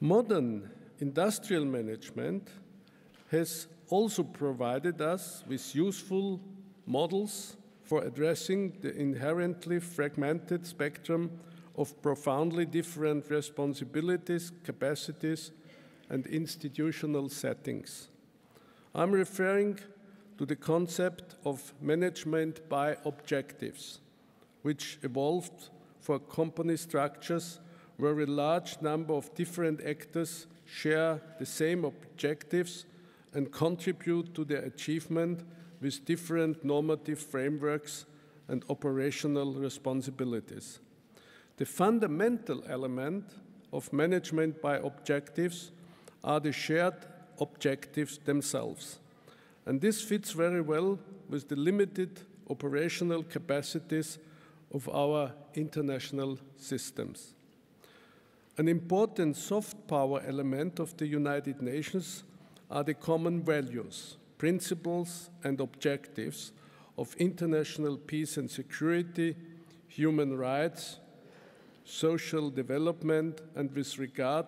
Modern industrial management has also provided us with useful models for addressing the inherently fragmented spectrum of profoundly different responsibilities, capacities, and institutional settings. I'm referring to the concept of management by objectives, which evolved for company structures where a large number of different actors share the same objectives and contribute to their achievement with different normative frameworks and operational responsibilities. The fundamental element of management by objectives are the shared objectives themselves. And this fits very well with the limited operational capacities of our international systems. An important soft power element of the United Nations are the common values, principles, and objectives of international peace and security, human rights, social development, and with regard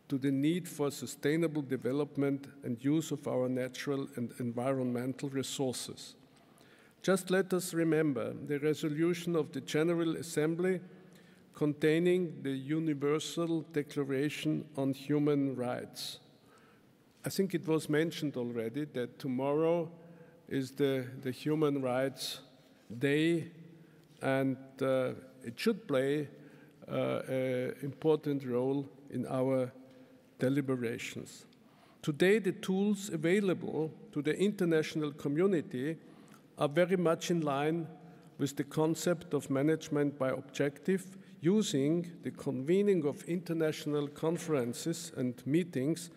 to the need for sustainable development and use of our natural and environmental resources. Just let us remember the resolution of the General Assembly containing the Universal Declaration on Human Rights. I think it was mentioned already that tomorrow is the Human Rights Day, and it should play an important role in our deliberations. Today, the tools available to the international community are very much in line with the concept of management by objective, using the convening of international conferences and meetings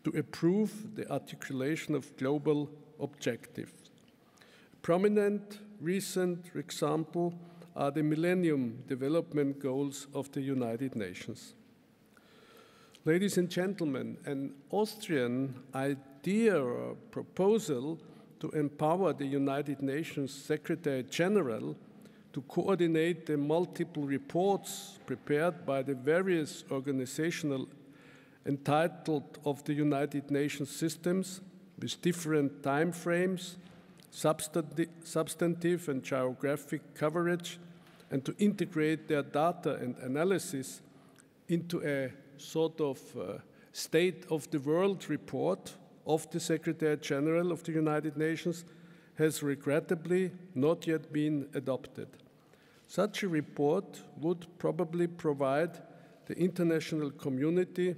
to approve the articulation of global objectives. A prominent recent example are the Millennium Development Goals of the United Nations. Ladies and gentlemen, an Austrian idea or proposal to empower the United Nations Secretary General to coordinate the multiple reports prepared by the various organizational entitled of the United Nations systems with different time frames, substantive and geographic coverage, and to integrate their data and analysis into a sort of state of the world report of the Secretary General of the United Nations has regrettably not yet been adopted. Such a report would probably provide the international community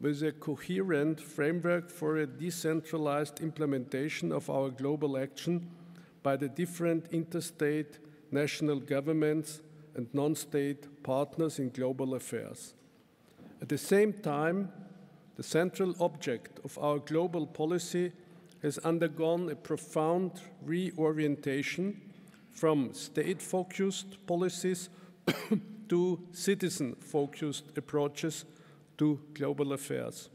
with a coherent framework for a decentralized implementation of our global action by the different interstate, national governments, and non-state partners in global affairs. At the same time, the central object of our global policy has undergone a profound reorientation from state-focused policies to citizen-focused approaches to global affairs.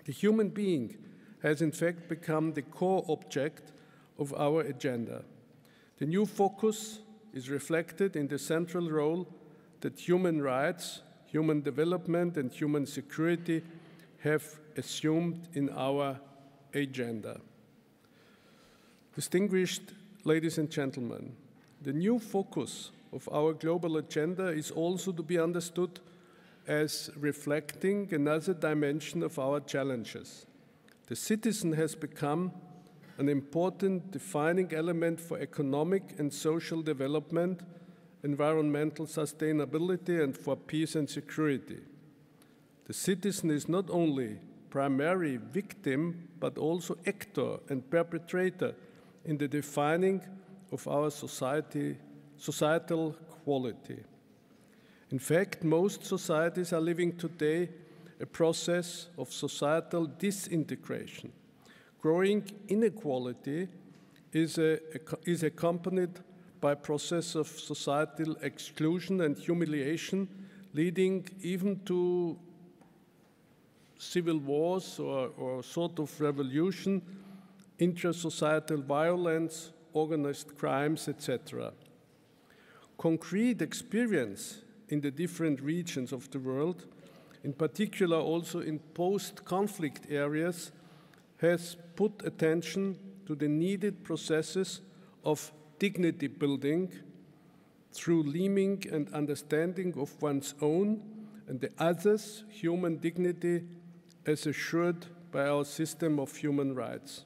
The human being has in fact become the core object of our agenda. The new focus is reflected in the central role that human rights, human development, and human security have assumed in our agenda. Distinguished ladies and gentlemen, the new focus of our global agenda is also to be understood as reflecting another dimension of our challenges. The citizen has become an important defining element for economic and social development, environmental sustainability, and for peace and security. The citizen is not only primary victim, but also actor and perpetrator in the defining of our societal quality. In fact, most societies are living today a process of societal disintegration. Growing inequality is accompanied by a process of societal exclusion and humiliation, leading even to civil wars or sort of revolution, intra-societal violence, organized crimes, etc. Concrete experience in the different regions of the world in particular also in post-conflict areas, has put attention to the needed processes of dignity building through learning and understanding of one's own and the other's human dignity as assured by our system of human rights.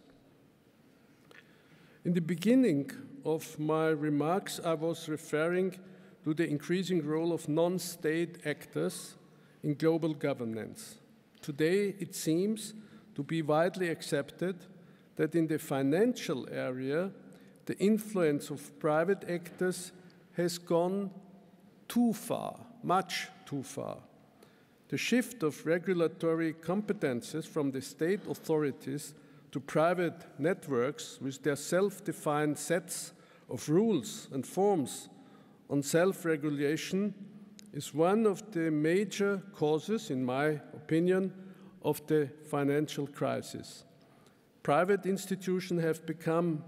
In the beginning of my remarks, I was referring to the increasing role of non-state actors in global governance. Today, it seems to be widely accepted that in the financial area, the influence of private actors has gone too far, much too far. The shift of regulatory competences from the state authorities to private networks with their self-defined sets of rules and forms on self-regulation is one of the major causes, in my opinion, of the financial crisis. Private institutions have become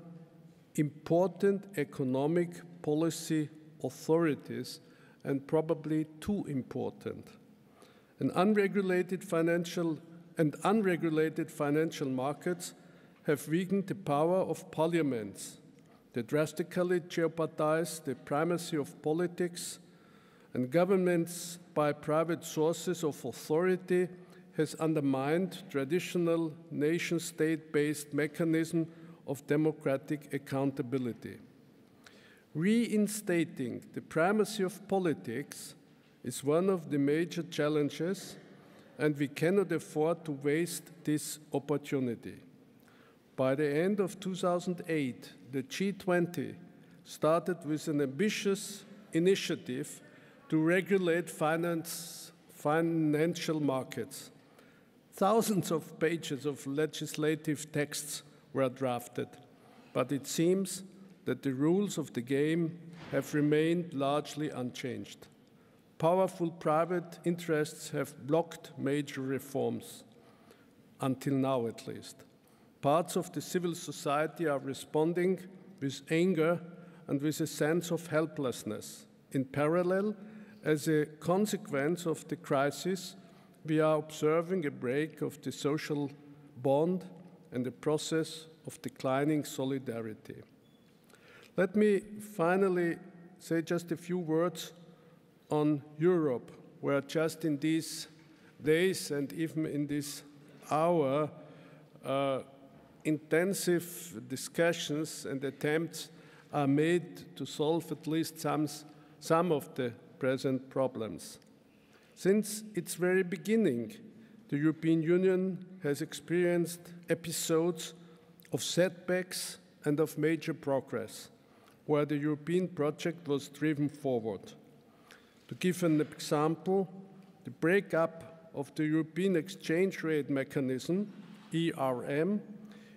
important economic policy authorities and probably too important. Unregulated financial markets have weakened the power of parliaments. They drastically jeopardize the primacy of politics, and governments by private sources of authority has undermined traditional nation-state-based mechanism of democratic accountability. Reinstating the primacy of politics is one of the major challenges, and we cannot afford to waste this opportunity. By the end of 2008, the G20 started with an ambitious initiative to regulate financial markets. Thousands of pages of legislative texts were drafted, but it seems that the rules of the game have remained largely unchanged. Powerful private interests have blocked major reforms, until now at least. Parts of the civil society are responding with anger and with a sense of helplessness. In parallel, as a consequence of the crisis, we are observing a break of the social bond and a process of declining solidarity. Let me finally say just a few words on Europe, where just in these days and even in this hour, intensive discussions and attempts are made to solve at least some of the present problems. Since its very beginning, the European Union has experienced episodes of setbacks and of major progress, where the European project was driven forward. To give an example, the breakup of the European Exchange Rate Mechanism, ERM,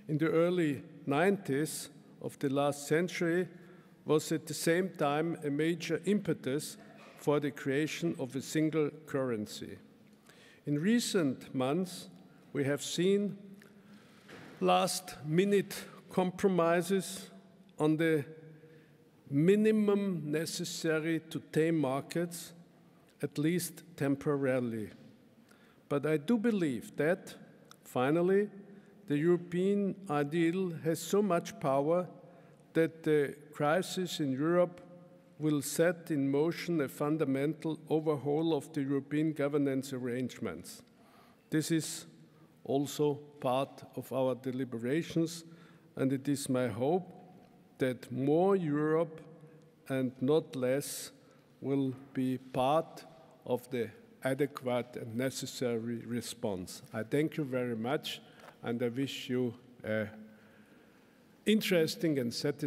in the early 90s of the last century was at the same time a major impetus for the creation of a single currency. In recent months, we have seen last-minute compromises on the minimum necessary to tame markets, at least temporarily. But I do believe that, finally, the European ideal has so much power that the crisis in Europe will set in motion a fundamental overhaul of the European governance arrangements. This is also part of our deliberations, and it is my hope that more Europe and not less will be part of the adequate and necessary response. I thank you very much, and I wish you an interesting and satisfying